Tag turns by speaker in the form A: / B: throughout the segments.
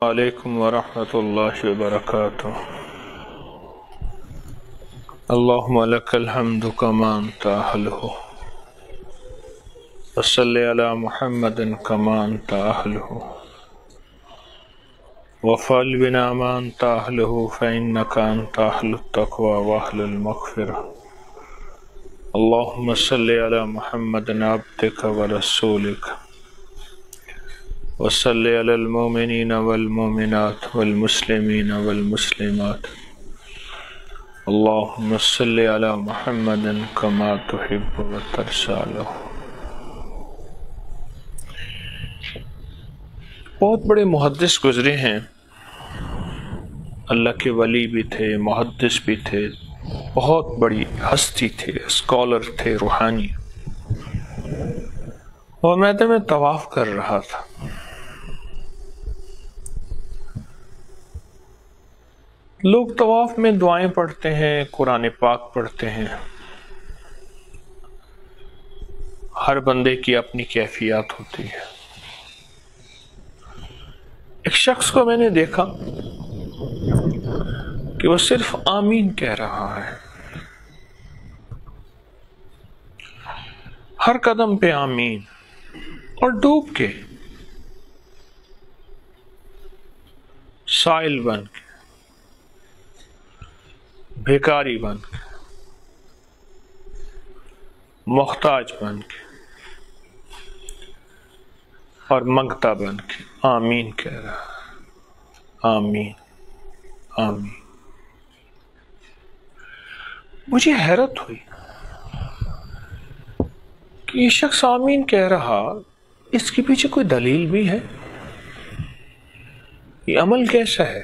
A: علیکم ورحمۃ اللہ وبرکاتہ۔ اللہم لک الحمد کما انت اہلہ وصلی علی محمد کما انت اہلہ وفعل بنا ما انت اہلہ فانک انت اہل التقوی واہل المغفرہ۔ اللہم صلی علی محمد عبدک ورسولک وصلی علی المؤمنین والمؤمنات والمسلمین والمسلمات۔ اللہم صلی علی محمد کما تحب وترضی له۔ بہت بڑے محدث گزرے ہیں، اللہ کے ولی بھی تھے، محدث بھی تھے، بہت بڑی ہستی تھے، اسکالر تھے، روحانی۔ اور میں طواف کر رہا تھا، لوگ طواف میں دعائیں پڑھتے ہیں، قرآن پاک پڑھتے ہیں، ہر بندے کی اپنی کیفیات ہوتی ہے۔ ایک شخص کو میں نے دیکھا کہ وہ صرف آمین کہہ رہا ہے، ہر قدم پہ آمین، اور ڈوب کے، سائل بن کے، بھیکاری بن کے، محتاج بن کے اور منگتا بن کے آمین کہہ رہا ہے، آمین آمین۔ مجھے حیرت ہوئی کہ یہ شخص آمین کہہ رہا، اس کے پیچھے کوئی دلیل بھی ہے؟ یہ عمل کیسا ہے؟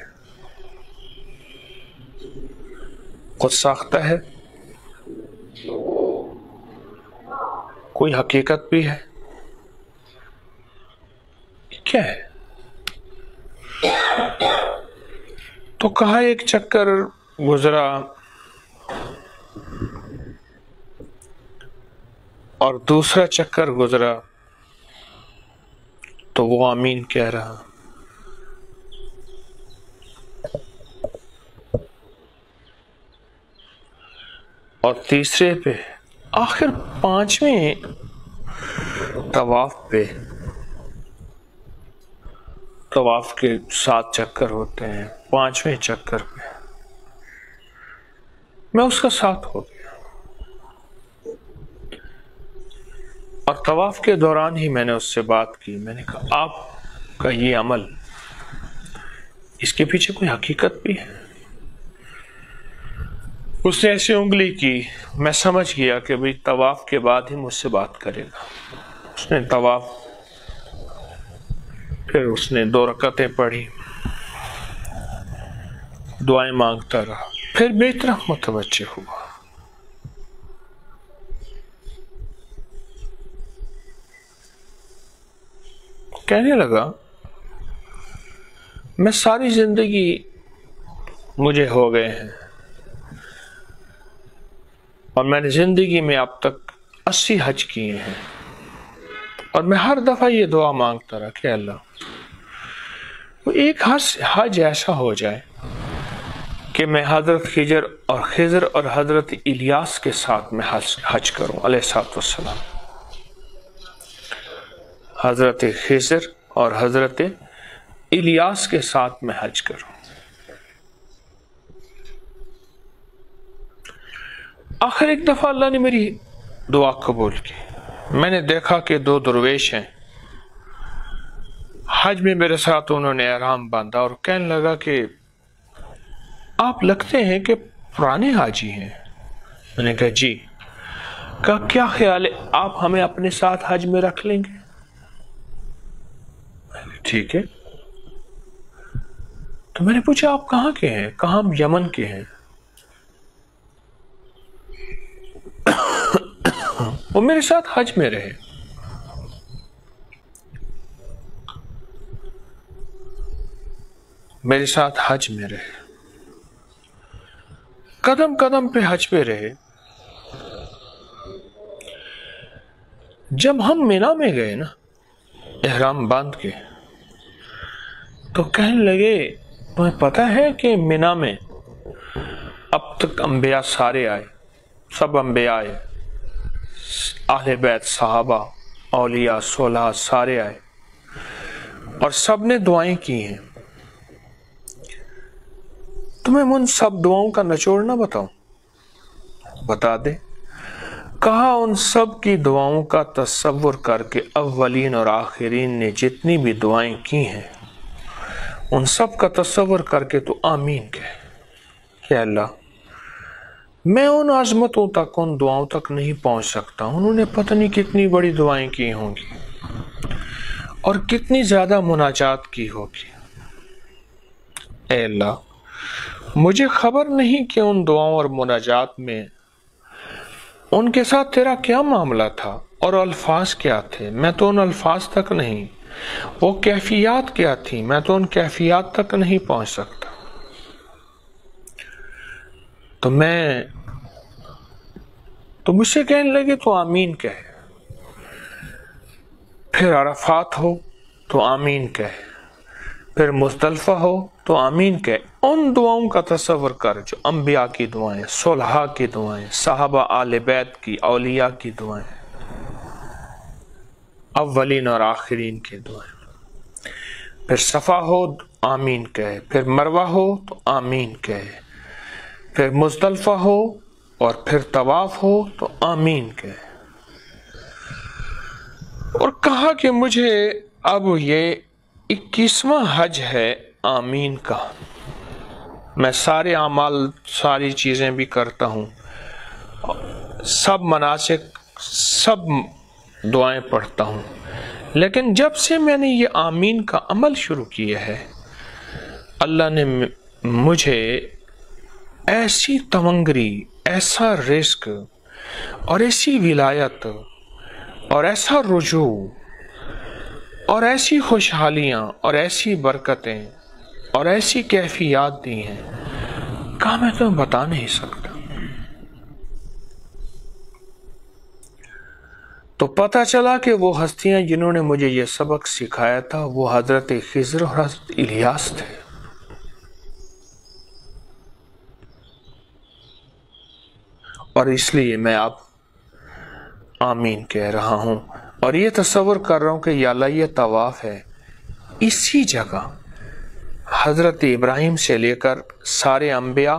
A: خود ساختہ ہے؟ کوئی حقیقت بھی ہے؟ کیا ہے؟ تو کہا ایک چکر گزرا اور دوسرا چکر گزرا تو وہ آمین کہہ رہا، اور تیسرے پہ، آخر پانچویں طواف پہ، طواف کے 7 چکر ہوتے ہیں، پانچویں چکر پہ میں اس کا ساتھ ہو گیا، اور طواف کے دوران ہی میں نے اس سے بات کی۔ میں نے کہا آپ کا یہ عمل، اس کے پیچھے کوئی حقیقت بھی ہے؟ اس نے ایسی انگلی کی، میں سمجھ گیا کہ بھئی طواف کے بعد ہی مجھ سے بات کرے گا۔ اس نے طواف، پھر اس نے 2 رکعتیں پڑھی، دعائیں مانگتا رہا، پھر میری طرف متوجہ ہوا۔ کہنے لگا میں ساری زندگی مجھے ہو گئے ہیں، اور میں نے زندگی میں اب تک 80 حج کیے ہیں، اور میں ہر دفعہ یہ دعا مانگتا رہا کہ اللہ وہ ایک حج ایسا ہو جائے کہ میں حضرت خضر اور حضرت الیاس کے ساتھ میں حج کروں علیہ الصلوۃ والسلام۔ حضرت خضر اور حضرت الیاس کے ساتھ میں حج کروں۔ آخر ایک دفعہ اللہ نے میری دعا قبول کی۔ میں نے دیکھا کہ 2 درویش ہیں، حج میں میرے ساتھ انہوں نے احرام باندھا، اور کہنے لگا کہ آپ لگتے ہیں کہ پرانے حاجی ہیں۔ میں نے کہا جی۔ کہا کیا خیال ہے آپ ہمیں اپنے ساتھ حج میں رکھ لیں گے؟ ٹھیک ہے۔ تو میں نے پوچھا آپ کہاں کے ہیں؟ کہاں؟ ہم یمن کے ہیں۔ وہ میرے ساتھ حج میں رہے، میرے ساتھ حج میں رہے، قدم قدم پہ حج پہ رہے۔ جب ہم مینا میں گئے نا، احرام باندھ کے، تو کہنے لگے تمہیں پتہ ہے کہ مینا میں اب تک انبیاء سارے آئے، سب انبیاء آئے، اہل بیت، صحابہ، اولیاء، صلحاء سارے آئے اور سب نے دعائیں کی ہیں، تمہیں ان سب دعاؤں کا نچوڑ نہ بتاؤں؟ بتا دے۔ کہا ان سب کی دعاؤں کا تصور کر کے اولین اور آخرین نے جتنی بھی دعائیں کی ہیں ان سب کا تصور کر کے تو آمین کہے کہ اللہ میں ان عظمتوں تک، ان دعاؤں تک نہیں پہنچ سکتا، انہوں نے پتہ نہیں کتنی بڑی دعائیں کی ہوں گی اور کتنی زیادہ مناجات کی ہوگی۔ اے اللہ مجھے خبر نہیں کہ ان دعاؤں اور مناجات میں ان کے ساتھ تیرا کیا معاملہ تھا اور الفاظ کیا تھے، میں تو ان الفاظ تک نہیں، وہ کیفیات کیا تھی میں تو ان کیفیات تک نہیں پہنچ سکتا۔ تو مجھ سے کہنے لگے تو آمین کہے، پھر عرفات ہو تو آمین کہے، پھر مزدلفہ ہو تو آمین کہے۔ ان دعاؤں کا تصور کر جو انبیاء کی دعائیں، صلحاء کی دعائیں، صحابہ آل بیت کی، اولیاء کی دعائیں، اولین اور آخرین کی دعائیں۔ پھر صفا ہو آمین کہے، پھر مروہ ہو تو آمین کہے، پھر مزدلفہ ہو اور پھر طواف ہو تو آمین کہے۔ اور کہا کہ مجھے اب یہ 21واں حج ہے آمین کا، میں سارے اعمال، ساری چیزیں بھی کرتا ہوں، سب مناسک، سب دعائیں پڑھتا ہوں، لیکن جب سے میں نے یہ آمین کا عمل شروع کیا ہے اللہ نے مجھے ایسی تونگری، ایسا رزق اور ایسی ولایت اور ایسا رجوع اور ایسی خوشحالیاں اور ایسی برکتیں اور ایسی کیفیات دی ہیں کہ میں تمہیں بتا نہیں سکتا۔ تو پتہ چلا کہ وہ ہستیاں جنہوں نے مجھے یہ سبق سکھایا تھا وہ حضرت خضر اور حضرت الیاس تھے۔ اور اس لیے میں اب آمین کہہ رہا ہوں اور یہ تصور کر رہا ہوں کہ یا اللہ یہ طواف ہے، اسی جگہ حضرت ابراہیم سے لے کر سارے انبیاء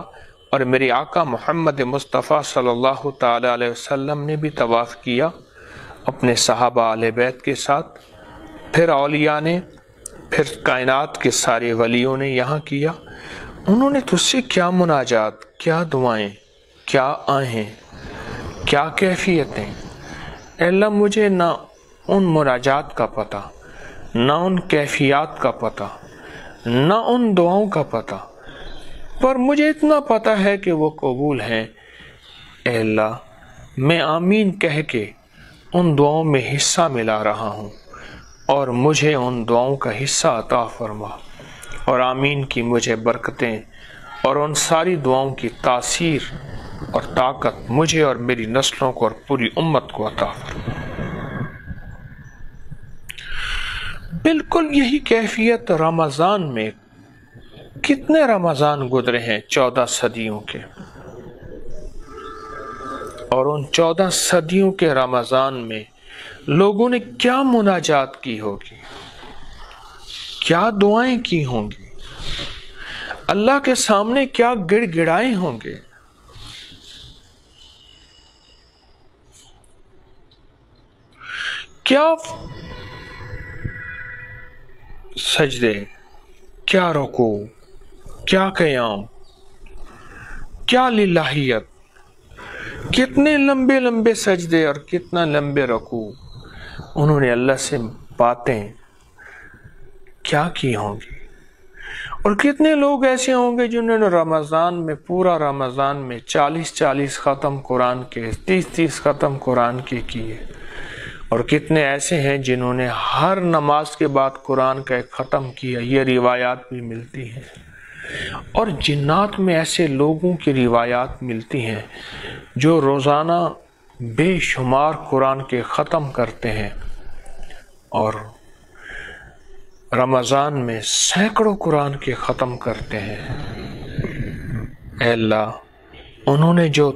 A: اور میرے آقا محمد مصطفیٰ صلی اللہ تعالی علیہ وسلم نے بھی طواف کیا اپنے صحابہ اہل بیت کے ساتھ، پھر اولیاء نے، پھر کائنات کے سارے ولیوں نے یہاں کیا۔ انہوں نے تجھ سے کیا مناجات، کیا دعائیں، کیا آہیں، کیا کیفیتیں، اے اللہ مجھے نہ ان مناجات کا پتہ، نہ ان کیفیات کا پتہ، نہ ان دعاؤں کا پتہ، پر مجھے اتنا پتہ ہے کہ وہ قبول ہیں۔ اے اللہ میں آمین کہہ کے ان دعاؤں میں حصہ ملا رہا ہوں اور مجھے ان دعاؤں کا حصہ عطا فرما، اور آمین کی مجھے برکتیں اور ان ساری دعاؤں کی تاثیر اور طاقت مجھے اور میری نسلوں کو اور پوری امت کو عطا فرما۔ بالکل یہی کیفیت رمضان میں، کتنے رمضان گزرے ہیں 14 صدیوں کے، اور ان 14 صدیوں کے رمضان میں لوگوں نے کیا مناجات کی ہوگی، کیا دعائیں کی ہوں گی، اللہ کے سامنے کیا گڑ گڑائے ہوں گے۔ کیا سجدے، کیا رکوع، کیا قیام، کیا للہیت، کتنے لمبے لمبے سجدے اور کتنا لمبے رکوع انہوں نے اللہ سے باتیں کیا کی ہوں گی، اور کتنے لوگ ایسے ہوں گے جنہوں نے رمضان میں، پورا رمضان میں 40 ختم قرآن کے، 30 ختم قرآن کے کیے، اور کتنے ایسے ہیں جنہوں نے ہر نماز کے بعد قرآن کا ایک ختم کیا۔ یہ روایات بھی ملتی ہیں، اور جنات میں ایسے لوگوں کی روایات ملتی ہیں جو روزانہ بے شمار قرآن کے ختم کرتے ہیں اور رمضان میں سینکڑوں قرآن کے ختم کرتے ہیں۔ اے اللہ، انہوں نے جو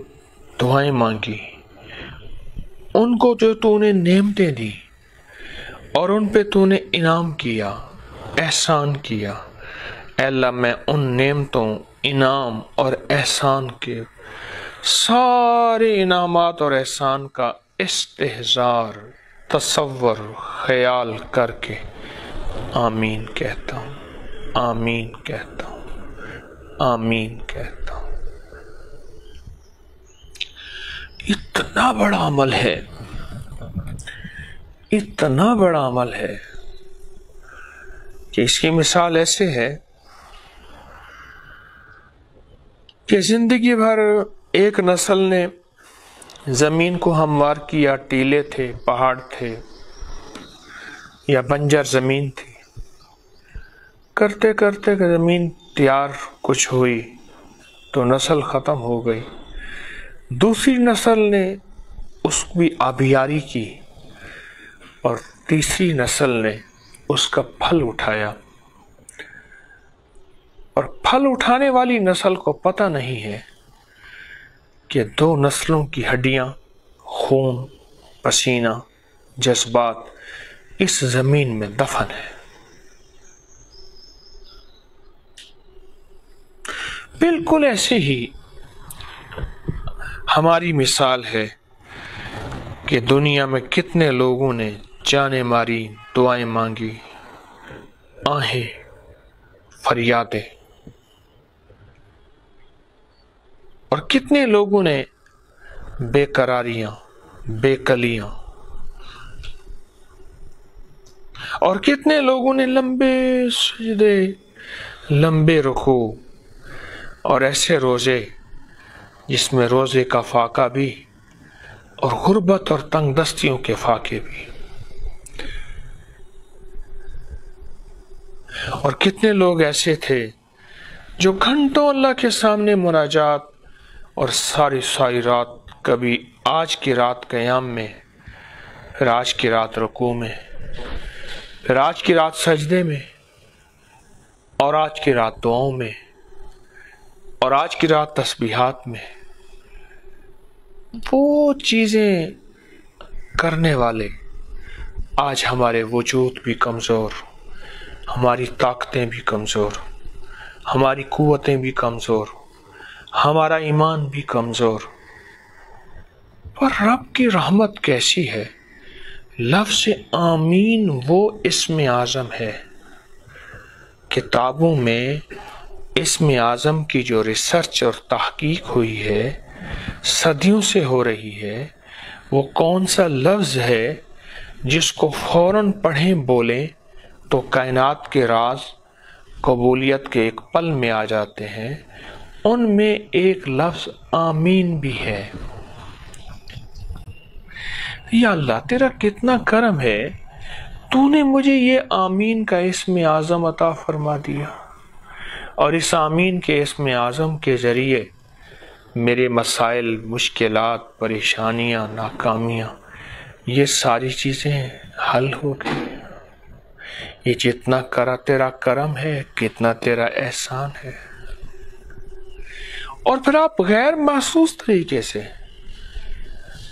A: دعائیں مانگی، ان کو جو تو نے نعمتیں دی اور ان پہ تو نے انعام کیا، احسان کیا، اے اللہ میں ان نعمتوں، انعام اور احسان کے سارے انعامات اور احسان کا استحضار، تصور، خیال کر کے آمین کہتا ہوں، آمین کہتا ہوں، آمین کہتا ہوں۔ اتنا بڑا عمل ہے، اتنا بڑا عمل ہے کہ اس کی مثال ایسے ہے کہ زندگی بھر ایک نسل نے زمین کو ہموار کیا، ٹیلے تھے، پہاڑ تھے یا بنجر زمین تھی، کرتے کرتے زمین تیار کچھ ہوئی تو نسل ختم ہو گئی، دوسری نسل نے اس کی آبیاری کی اور تیسری نسل نے اس کا پھل اٹھایا، اور پھل اٹھانے والی نسل کو پتہ نہیں ہے کہ دو نسلوں کی ہڈیاں، خون، پسینہ، جذبات اس زمین میں دفن ہے۔ بالکل ایسے ہی ہماری مثال ہے کہ دنیا میں کتنے لوگوں نے جانیں ماری، دعائیں مانگی، آہیں، فریادیں، اور کتنے لوگوں نے بے قراریاں، بے کلیاں، اور کتنے لوگوں نے لمبے سجدے، لمبے رکوع اور ایسے روزے جس میں روزے کا فاقہ بھی اور غربت اور تنگ دستیوں کے فاقے بھی، اور کتنے لوگ ایسے تھے جو گھنٹوں اللہ کے سامنے مناجات اور ساری رات، کبھی آج کی رات قیام میں، پھر آج کی رات رکوع میں، پھر آج کی رات سجدے میں، اور آج کی رات دعاؤں میں، اور آج کی رات تسبیحات میں، وہ چیزیں کرنے والے آج ہمارے وجود بھی کمزور، ہماری طاقتیں بھی کمزور، ہماری قوتیں بھی کمزور، ہمارا ایمان بھی کمزور، پر رب کی رحمت کیسی ہے، لفظ آمین وہ اسم اعظم ہے۔ کتابوں میں اسم اعظم کی جو ریسرچ اور تحقیق ہوئی ہے، صدیوں سے ہو رہی ہے، وہ کون سا لفظ ہے جس کو فوراً پڑھیں بولیں تو کائنات کے راز قبولیت کے ایک پل میں آ جاتے ہیں، ان میں ایک لفظ آمین بھی ہے۔ یا اللہ تیرا کتنا کرم ہے، تو نے مجھے یہ آمین کا اسم اعظم عطا فرما دیا، اور اس آمین کے اسم اعظم کے ذریعے میرے مسائل، مشکلات، پریشانیاں، ناکامیاں، یہ ساری چیزیں حل ہو گئی۔ یہ جتنا تیرا کرم ہے، کتنا تیرا احسان ہے۔ اور پھر آپ غیر محسوس طریقے سے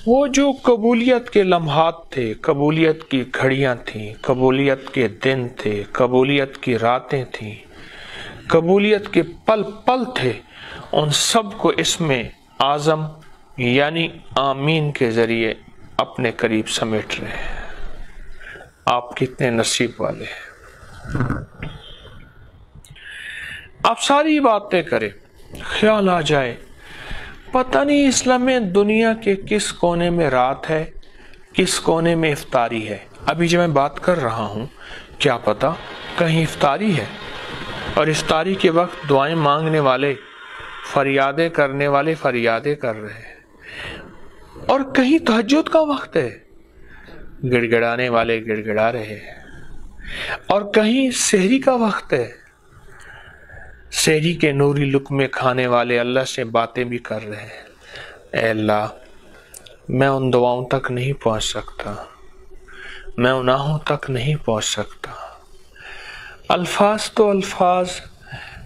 A: وہ جو قبولیت کے لمحات تھے، قبولیت کی گھڑیاں تھیں، قبولیت کے دن تھے، قبولیت کی راتیں تھیں، قبولیت کے پل پل تھے، ان سب کو اسم اعظم یعنی آمین کے ذریعے اپنے قریب سمیٹ رہے ہیں۔ آپ کتنے نصیب والے ہیں۔ آپ ساری باتیں کریں، خیال آ جائے پتہ نہیں اس لمحے دنیا کے کس کونے میں رات ہے، کس کونے میں افطاری ہے۔ ابھی جو میں بات کر رہا ہوں، کیا پتہ کہیں افطاری ہے، اور افطاری کے وقت دعائیں مانگنے والے، فریادیں کرنے والے فریادیں کر رہے ہیں، اور کہیں تہجد کا وقت ہے، گڑ گڑانے والے گڑ گڑا رہے ہیں، اور کہیں سحری کا وقت ہے، سحری کے نوری لقمے کھانے والے اللہ سے باتیں بھی کر رہے ہیں۔ اے اللہ، میں ان دعاؤں تک نہیں پہنچ سکتا، میں ان آہوں تک نہیں پہنچ سکتا، الفاظ تو الفاظ،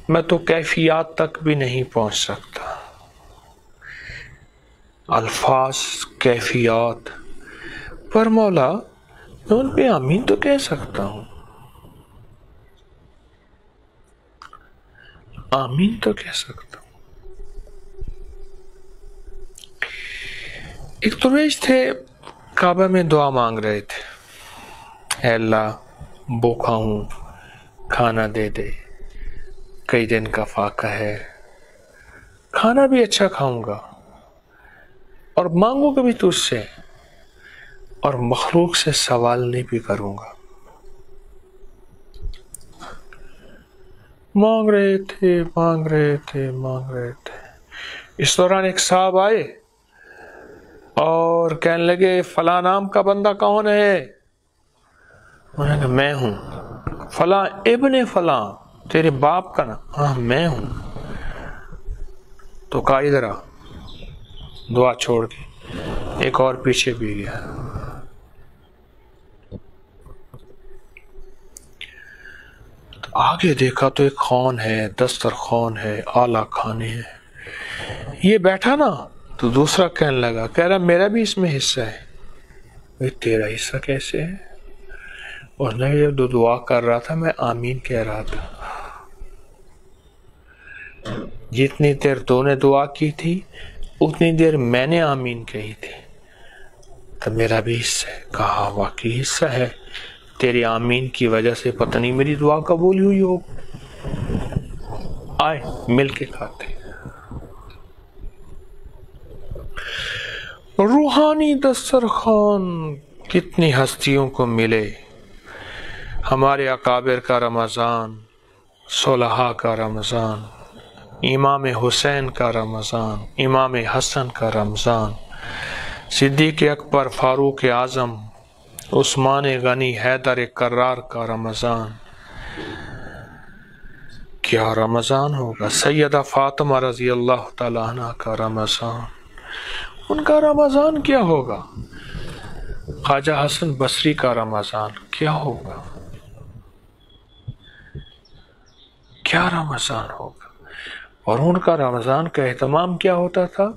A: میں تو کیفیات تک بھی نہیں پہنچ سکتا. الفاظ، کیفیات، پر مولا میں ان پہ آمین تو کہہ سکتا ہوں. آمین تو کہہ سکتا ہوں. ایک درویش تھے، کعبہ میں دعا مانگ رہے تھے، اے اللہ بھوکا ہوں، کھانا دے دے، کئی دن کا فاقہ ہے، کھانا بھی اچھا کھاؤں گا اور مانگوں گا بھی تجھ سے، اور مخلوق سے سوال نہیں بھی کروں گا. مانگ رہے تھے. اس دوران ایک صاحب آئے اور کہنے لگے فلاں نام کا بندہ کون ہے؟ انہوں نے کہا میں ہوں. فلاں ابن فلاں، تیرے باپ کا نام؟ ہاں میں ہوں. تو کہا ادھر آ. دعا چھوڑ کے ایک اور پیچھے بھی گیا. آگے دیکھا تو ایک خوان ہے، دسترخوان ہے، اعلیٰ کھانے ہیں. یہ بیٹھا نا تو دوسرا کہنے لگا، کہہ رہا میرا بھی اس میں حصہ ہے. بھئی تیرا حصہ کیسے ہے؟ اور نے جب دعا کر رہا تھا میں آمین کہہ رہا تھا. جتنی دیر تو نے دعا کی تھی اتنی دیر میں نے آمین کہی تھی، تو میرا بھی حصہ ہے. کہا واقعی حصہ ہے، تیری آمین کی وجہ سے پتہ نہیں میری دعا قبول ہوئی ہو. آئے مل کے کھاتے. روحانی دسترخوان کتنی ہستیوں کو ملے. ہمارے اکابر کا رمضان، صلحاء کا رمضان، امام حسین کا رمضان، امام حسن کا رمضان، صدیق اکبر، فاروق اعظم، عثمان غنی، حیدر کرار کا رمضان. کیا رمضان ہوگا. سیدہ فاطمہ رضی اللہ تعالیٰ عنہ کا رمضان، ان کا رمضان کیا ہوگا. خواجہ حسن بصری کا رمضان کیا ہوگا. کیا رمضان ہوگا. اور ان کا رمضان کا اہتمام کیا ہوتا تھا.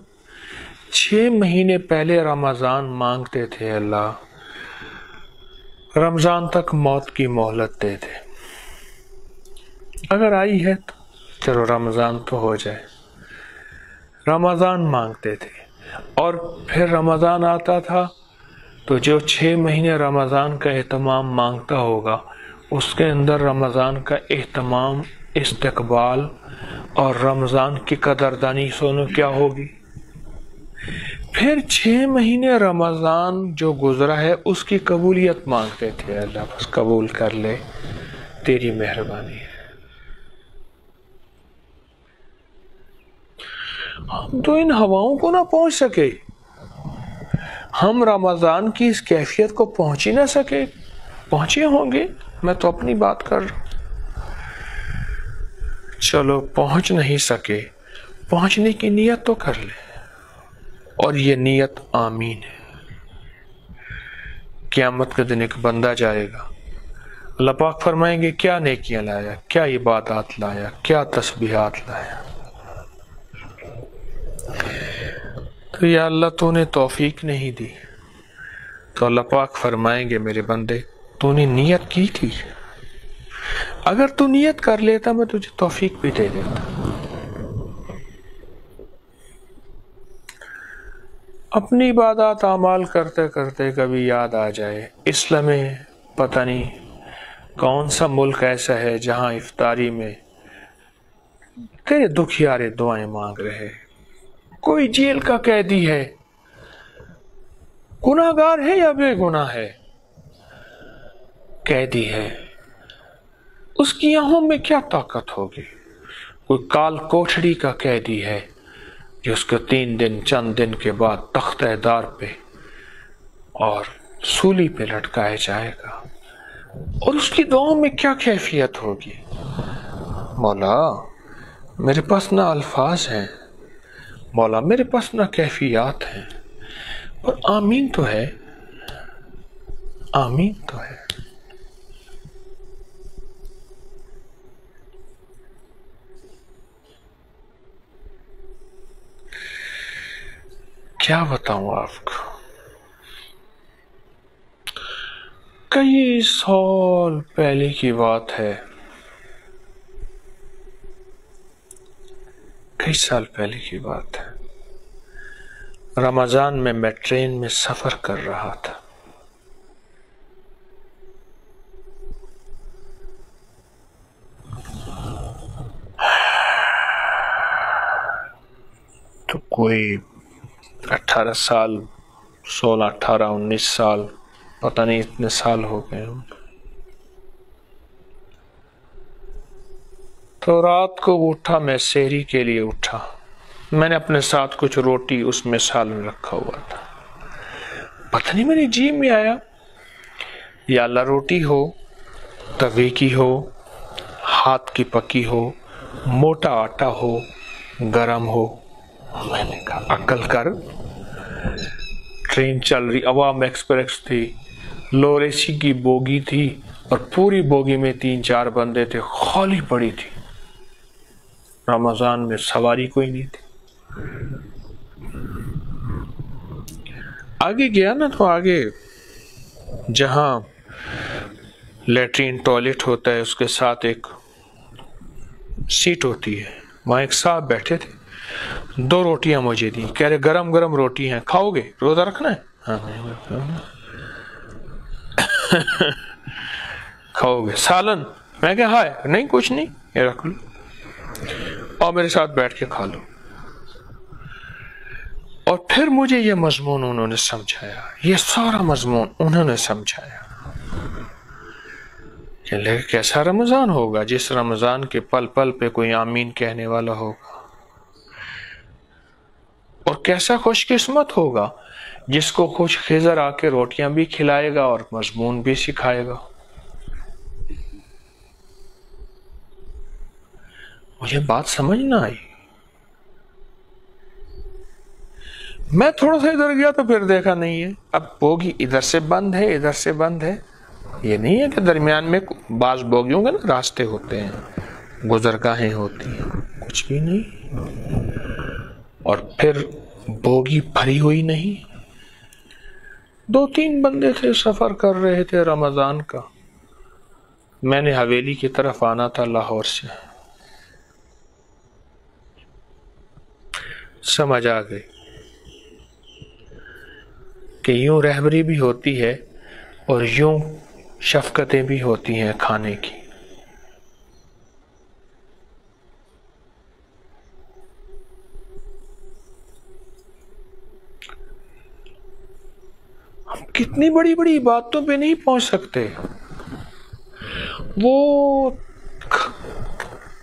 A: 6 مہینے پہلے رمضان مانگتے تھے، اللہ رمضان تک موت کی مہلت دے دے، اگر آئی ہے تو چلو رمضان تو ہو جائے. رمضان مانگتے تھے. اور پھر رمضان آتا تھا تو جو 6 مہینے رمضان کا اہتمام مانگتا ہوگا اس کے اندر رمضان کا اہتمام، استقبال اور رمضان کی قدردانی سونو کیا ہوگی. پھر 6 مہینے رمضان جو گزرا ہے اس کی قبولیت مانگتے تھے، اللہ بس قبول کر لے، تیری مہربانی ہے. ہم تو ان ہواؤں کو نہ پہنچ سکے، ہم رمضان کی اس کیفیت کو پہنچ ہی نہ سکے. پہنچے ہوں گے، میں تو اپنی بات کر رہا ہوں. چلو پہنچ نہیں سکے، پہنچنے کی نیت تو کر لے، اور یہ نیت آمین ہے. قیامت کے دن ایک بندہ جائے گا، اللہ پاک فرمائیں گے کیا نیکیاں لایا، کیا عبادات لایا، کیا تسبیحات لایا. تو یا اللہ تو نے توفیق نہیں دی. تو اللہ پاک فرمائیں گے میرے بندے تو نے نیت کی تھی، اگر تو نیت کر لیتا میں تجھے توفیق بھی دے دیتا. اپنی عبادات اعمال کرتے کرتے کبھی یاد آ جائے اس لمحے پتہ نہیں کون سا ملک ایسا ہے جہاں افطاری میں تیرے دکھیارے دعائیں مانگ رہے. کوئی جیل کا قیدی ہے، گناہ گار ہے یا بے گناہ ہے، قیدی ہے، اس کی آنکھوں میں کیا طاقت ہوگی. کوئی کال کوٹھڑی کا قیدی ہے جس کو 3 دن چند دن کے بعد تختہ دار پہ اور سولی پہ لٹکایا جائے گا، اور اس کی دعاؤں میں کیا کیفیت ہوگی. مولا میرے پاس نہ الفاظ ہیں، مولا میرے پاس نہ کیفیات ہیں، اور آمین تو ہے، آمین تو ہے. کیا بتاؤں آپ کو، کئی سال پہلے کی بات ہے، کئی سال پہلے کی بات ہے، رمضان میں میں ٹرین میں سفر کر رہا تھا۔ تو کوئی 18 سال، 16، 18، 19 سال، پتہ نہیں اتنے سال ہو گئے ہوں۔ تو رات کو اٹھا، میں سحری کے لیے اٹھا، میں نے اپنے ساتھ کچھ روٹی اس مثال میں رکھا ہوا تھا، پتہ نہیں میری جیب میں آیا، یا اللہ روٹی ہو، توے کی ہو، ہاتھ کی پکی ہو، موٹا آٹا ہو، گرم ہو۔ میں نے کہا عقل کر، ٹرین چل رہی، عوام ایکسپریس تھی، لو اے سی کی بوگی تھی، اور پوری بوگی میں 3-4 بندے تھے، خالی پڑی تھی، رمضان میں سواری کوئی نہیں تھی۔ آگے گیا نا، تو آگے جہاں لیٹرین ٹوائلٹ ہوتا ہے اس کے ساتھ ایک سیٹ ہوتی ہے، وہاں ایک صاحب بیٹھے تھے، 2 روٹیاں مجھے دیں، کہہ رہے گرم گرم روٹی ہیں، کھاؤ گے؟ روزہ رکھنا ہے؟ ہاں کھاؤ گے؟ سالن؟ میں کہا ہائے نہیں کچھ نہیں، یہ رکھ لو اور میرے ساتھ بیٹھ کے کھا لو۔ اور پھر مجھے یہ مضمون انہوں نے سمجھایا، یہ سارا مضمون انہوں نے سمجھایا کہ کیسا رمضان ہوگا جس رمضان کے پل پل پہ کوئی آمین کہنے والا ہوگا، اور کیسا خوش قسمت ہوگا جس کو خوش خضر آ کے روٹیاں بھی کھلائے گا اور مضمون بھی سکھائے گا۔ مجھے بات سمجھ نہ آئی، میں تھوڑا سا ادھر گیا تو پھر دیکھا نہیں ہے، اب بوگی ادھر سے بند ہے، ادھر سے بند ہے، یہ نہیں ہے کہ درمیان میں بعض بوگیوں کے نا راستے ہوتے ہیں، گزرگاہیں ہوتی ہیں، کچھ بھی نہیں، اور پھر بوگی بھری ہوئی نہیں، 2-3 بندے تھے، سفر کر رہے تھے رمضان کا، میں نے حویلی کی طرف آنا تھا لاہور سے، سمجھ آ گئی کہ یوں رہبری بھی ہوتی ہے اور یوں شفقتیں بھی ہوتی ہیں کھانے کی۔ ہم کتنی بڑی بڑی باتوں پہ نہیں پہنچ سکتے، وہ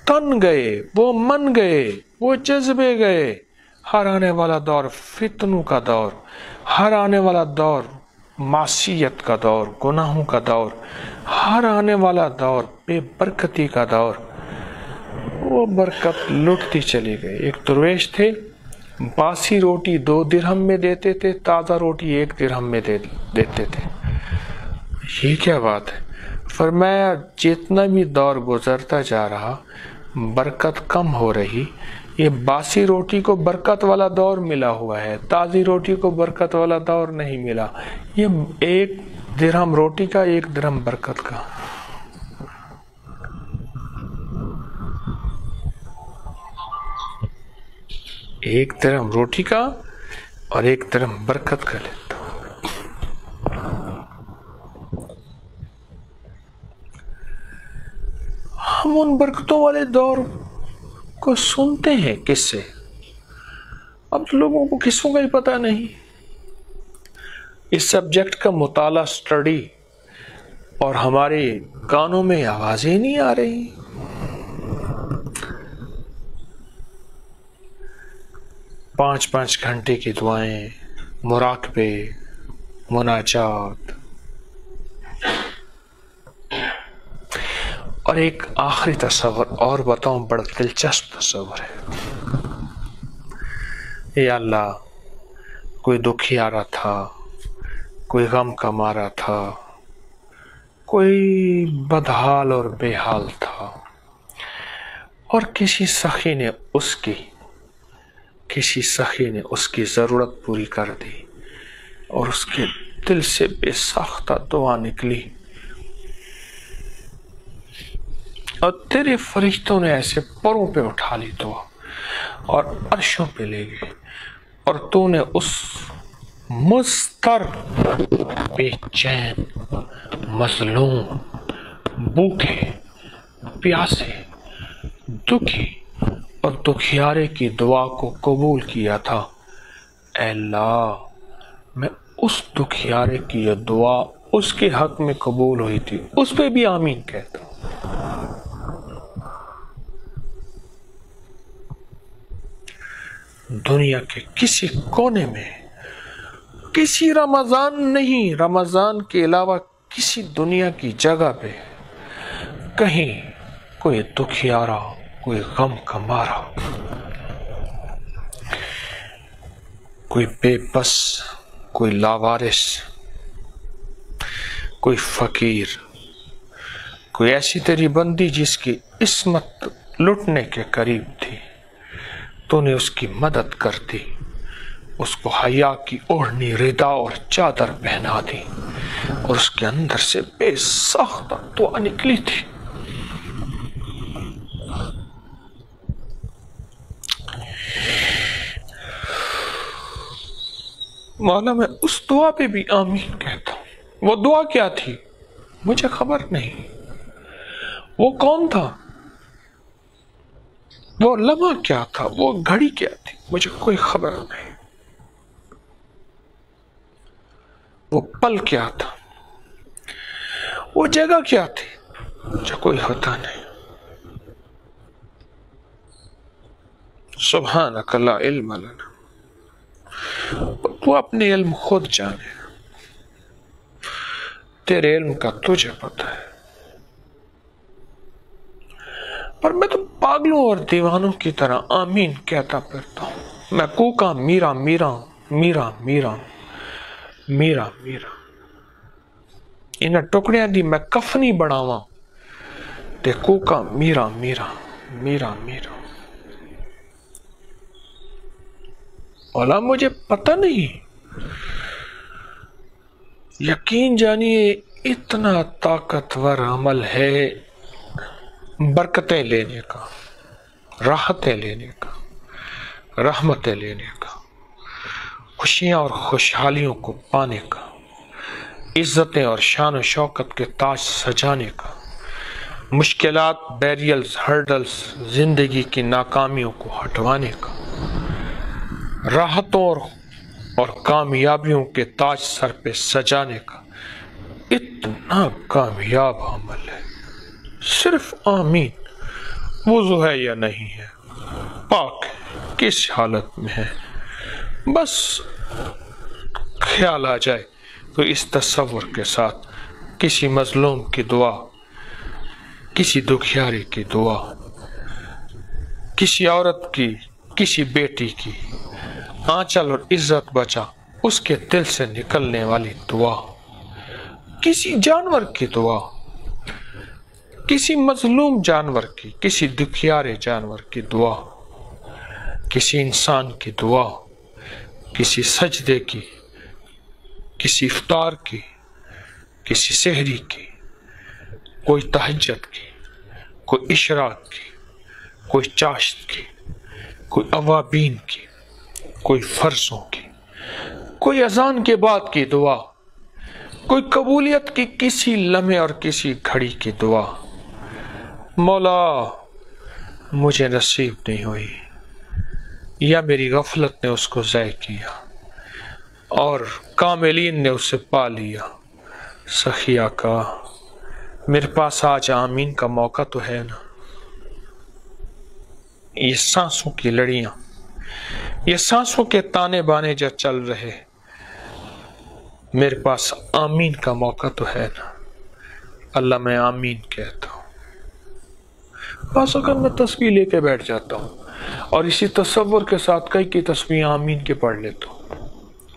A: تن گئے، وہ من گئے، وہ جذبے گئے، ہر آنے والا دور فتنوں کا دور، ہر آنے والا دور معصیت کا دور، گناہوں کا دور، ہر آنے والا دور بے برکتی کا دور، وہ برکت لٹتی چلی گئی۔ ایک درویش تھے، باسی روٹی 2 درہم میں دیتے تھے، تازہ روٹی 1 درہم میں دیتے تھے۔ یہ کیا بات ہے؟ فرمایا جتنا بھی دور گزرتا جا رہا برکت کم ہو رہی، یہ باسی روٹی کو برکت والا دور ملا ہوا ہے، تازی روٹی کو برکت والا دور نہیں ملا، یہ 1 درہم روٹی کا، 1 درہم برکت کا۔ ایک درہم روٹی کا اور 1 درہم برکت کا لیتا ہوں۔ ہم ان برکتوں والے دور کو سنتے ہیں کس سے؟ اب لوگوں کو کسوں کا ہی پتہ نہیں، اس سبجیکٹ کا مطالعہ، سٹڈی، اور ہمارے کانوں میں آوازیں نہیں آ رہی۔ پانچ گھنٹے کی دعائیں، مراقبے، مناجات، اور ایک آخری تصور اور بتاؤں، بڑا دلچسپ تصور ہے۔ یا اللہ، کوئی دکھی آ رہا تھا، کوئی غم کا مارا تھا، کوئی بدحال اور بے حال تھا، اور کسی سخی نے اس کی کسی سخی نے اس کی ضرورت پوری کر دی اور اس کے دل سے بے ساختہ دعا نکلی، اور تیرے فرشتوں نے ایسے پروں پہ اٹھا لی دعا اور عرشوں پہ لے گئے، اور تو نے اس مضطر، بے چین، مظلوم، بھوکے، پیاسے، دکھی اور دکھیارے کی دعا کو قبول کیا تھا۔ اے اللہ، میں اس دکھیارے کی یہ دعا اس کے حق میں قبول ہوئی تھی، اس پہ بھی آمین کہتا ہوں۔ دنیا کے کسی کونے میں، کسی رمضان نہیں، رمضان کے علاوہ کسی دنیا کی جگہ پہ کہیں کوئی دکھیارا، کوئی غم کا مارا، کوئی بے بس، کوئی لاوارث، کوئی فقیر، کوئی ایسی تیری بندی جس کی عصمت لٹنے کے قریب تھی، تو نے اس کی مدد کر دی، اس کو حیا کی اوڑھنی، ردا اور چادر پہنا دی، اور اس کے اندر سے بے ساختہ دعا نکلی تھی۔ مولا، میں اس دعا پہ بھی آمین کہتا ہوں۔ وہ دعا کیا تھی مجھے خبر نہیں، وہ کون تھا، وہ لمحہ کیا تھا، وہ گھڑی کیا تھی، مجھے کوئی خبر نہیں، وہ پل کیا تھا، وہ جگہ کیا تھی، مجھے کوئی پتہ نہیں۔ سبحانک لا علم لنا، تو اپنے علم خود جانے، تیرے علم کا تجھے پتہ ہے، پر میں تو پاگلوں اور دیوانوں کی طرح آمین کہتا پھرتا ہوں۔ میں کوکا میرا میرا میرا میرا میرا میرا، انہیں ٹکڑیاں دی میں کفنی بڑھاواں تے کوکا میرا میرا میرا میرا۔ اولا مجھے پتہ نہیں، یقین جانیے اتنا طاقتور عمل ہے برکتیں لینے کا، راحتیں لینے کا، رحمتیں لینے کا، خوشیاں اور خوشحالیوں کو پانے کا، عزتیں اور شان و شوکت کے تاج سجانے کا، مشکلات، بیریلز، ہرڈلز، زندگی کی ناکامیوں کو ہٹوانے کا، راحتوں اور کامیابیوں کے تاج سر پہ سجانے کا اتنا کامیاب عمل ہے۔ صرف آمین، وضو ہے یا نہیں ہے، پاک ہے، کس حالت میں ہے، بس خیال آ جائے تو اس تصور کے ساتھ کسی مظلوم کی دعا، کسی دکھیارے کی دعا، کسی عورت کی، کسی بیٹی کی آنچل اور عزت بچا اس کے دل سے نکلنے والی دعا، کسی جانور کی دعا، کسی مظلوم جانور کی، کسی دکھیارے جانور کی دعا، کسی انسان کی دعا، کسی سجدے کی، کسی افطار کی، کسی سحری کی، کوئی تہجد کی، کوئی اشراق کی، کوئی چاشت کی، کوئی اوابین کی، کوئی فرضوں کی، کوئی اذان کے بعد کی دعا، کوئی قبولیت کی کسی لمحے اور کسی گھڑی کی دعا، مولا مجھے نصیب نہیں ہوئی، یا میری غفلت نے اس کو ضائع کیا اور کاملین نے اسے پا لیا۔ سخیا کا میرے پاس آج آمین کا موقع تو ہے نا، یہ سانسوں کی لڑیاں، یہ سانسوں کے تانے بانے جو چل رہے، میرے پاس آمین کا موقع تو ہے نا۔ اللہ میں آمین کہتا ہوں، بس اگر میں تسبیح لے کے بیٹھ جاتا ہوں اور اسی تصور کے ساتھ کئی کی تسبیح آمین کے پڑھ لیتا ہوں،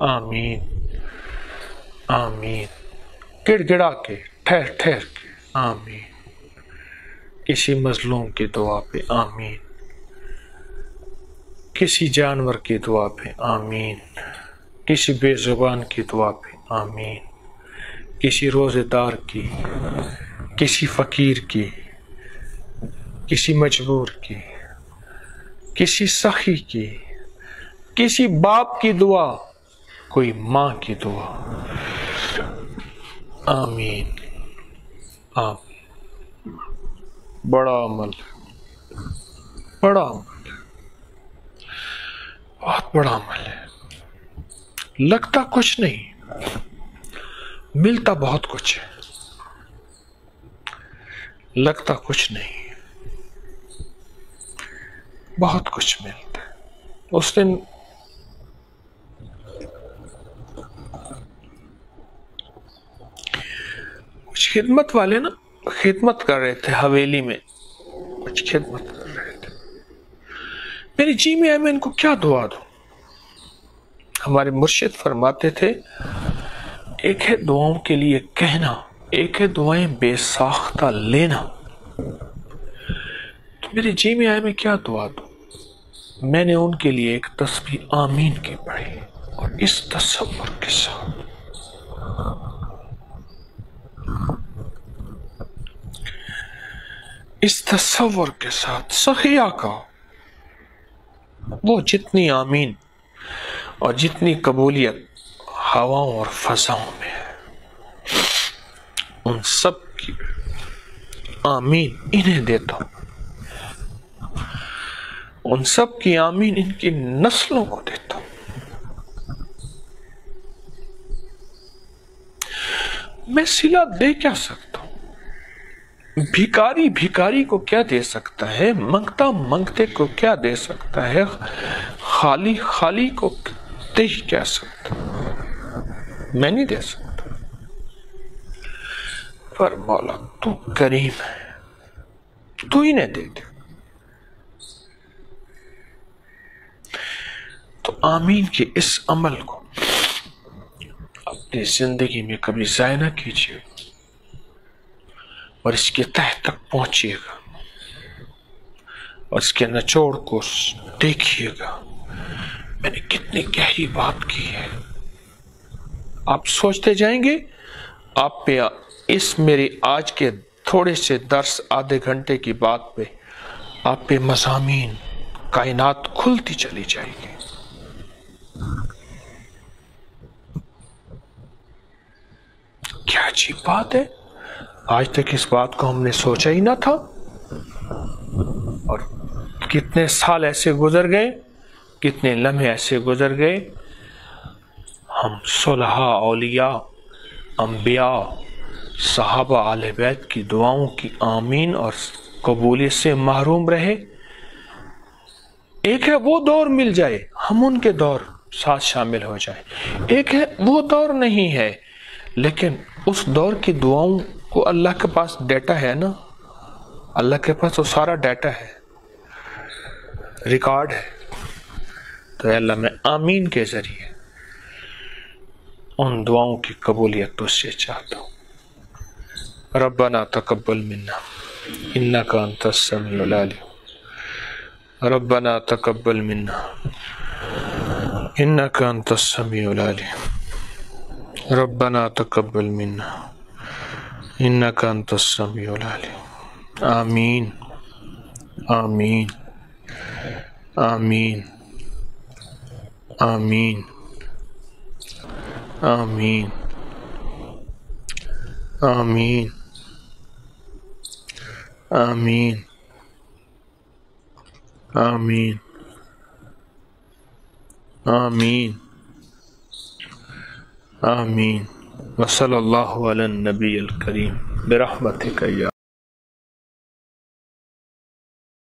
A: آمین آمین، گڑ گڑا کے، ٹھہر ٹھہر کے آمین، کسی مظلوم کی دعا پہ آمین۔ کسی جانور کی دعا پہ آمین، کسی بے زبان کی دعا پہ آمین، کسی روزے دار کی، کسی فقیر کی، کسی مجبور کی، کسی سخی کی، کسی باپ کی دعا، کوئی ماں کی دعا، آمین آمین۔ بڑا عمل، بڑا عمل، بہت بڑا عمل ہے، لگتا کچھ نہیں، ملتا بہت کچھ ہے، لگتا کچھ نہیں، بہت کچھ ملتا ہے۔ اس دن کچھ خدمت والے نا خدمت کر رہے تھے حویلی میں، کچھ خدمت کر رہے تھے، میری جی میں ان کو کیا دعا دوں؟ ہمارے مرشد فرماتے تھے ایک ہے دعاؤں کے لیے کہنا، ایک ہے دعائیں بے ساختہ لینا۔ تو میرے جی میں میں کیا دعا دوں؟ میں نے ان کے لیے ایک تسبیح آمین کی پڑھی، اور اس تصور کے ساتھ سخیہ کا وہ جتنی آمین اور جتنی قبولیت ہواؤں اور فضاؤں میں ہے، ان سب کی آمین انہیں دیتا ہوں، ان سب کی آمین ان کی نسلوں کو دیتا ہوں۔ میں صلہ دے کیا سکتا ہوں؟ بھیکاری بھیکاری کو کیا دے سکتا ہے؟ منگتا منگتے کو کیا دے سکتا ہے؟ خالی خالی کو دے کیا سکتا؟ میں نہیں دے سکتا، پر مولا تو کریم ہے، تو انہیں دے دے۔ تو آمین کے اس عمل کو اپنی زندگی میں کبھی ضائع نہ کیجیے، اور اس کے تہ تک پہنچیے گا، اور اس کے نچوڑ کو دیکھیے گا۔ میں نے کتنی گہری بات کی ہے، آپ سوچتے جائیں گے، آپ پہ اس میرے آج کے تھوڑے سے درس آدھے گھنٹے کی بات پہ آپ پہ مضامین کائنات کھلتی چلی جائے گی۔ کیا عجیب بات ہے، آج تک اس بات کو ہم نے سوچا ہی نہ تھا، اور کتنے سال ایسے گزر گئے، کتنے لمحے ایسے گزر گئے، ہم صلحاء، اولیاء، انبیاء، صحابہ، اہل بیت کی دعاؤں کی آمین اور قبولیت سے محروم رہے۔ ایک ہے وہ دور مل جائے، ہم ان کے دور ساتھ شامل ہو جائیں، ایک ہے وہ دور نہیں ہے، لیکن اس دور کی دعاؤں کو اللہ کے پاس ڈیٹا ہے نا، اللہ کے پاس وہ سارا ڈیٹا ہے، ریکارڈ ہے۔ تو اے اللہ، میں آمین کے ذریعے ان دعاؤں کی قبولیت تو سے چاہتا ہوں۔ ربنا تقبل منا انک انت السمیع العلیم، ربنا تقبل منا انک انت السمیع العلیم، ربنا تقبل منا انک انت السمیع العلیم۔ آمین آمین آمین آمین آمین آمین آمین آمین آمین آمین۔ وصلی اللہ علی النبی الکریم برحمتک یا